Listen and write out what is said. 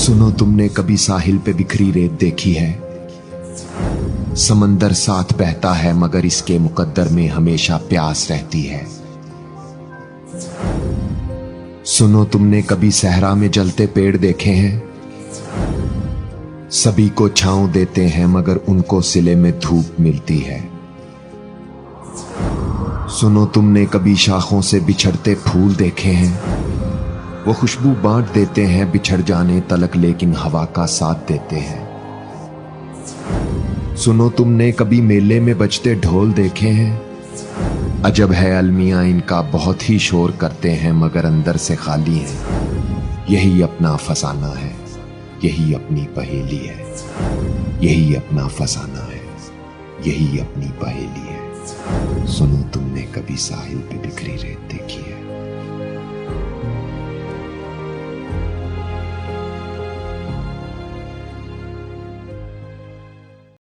सुनो, तुमने कभी साहिल पे बिखरी रेत देखी है? समंदर साथ बहता है मगर इसके मुकद्दर में हमेशा प्यास रहती है। सुनो, तुमने कभी सहरा में जलते पेड़ देखे हैं? सभी को छांव देते हैं मगर उनको सिले में धूप मिलती है। सुनो, तुमने कभी शाखों से बिछड़ते फूल देखे हैं? वो खुशबू बांट देते हैं बिछड़ जाने तलक, लेकिन हवा का साथ देते हैं। सुनो, तुमने कभी मेले में बजते ढोल देखे हैं? अजब है अलमियां इनका, बहुत ही शोर करते हैं मगर अंदर से खाली हैं। यही अपना फसाना है, यही अपनी पहेली है, यही अपना फसाना है, यही अपनी पहेली है। सुनो, तुमने कभी साहिल पे बिखरी रेत देखी?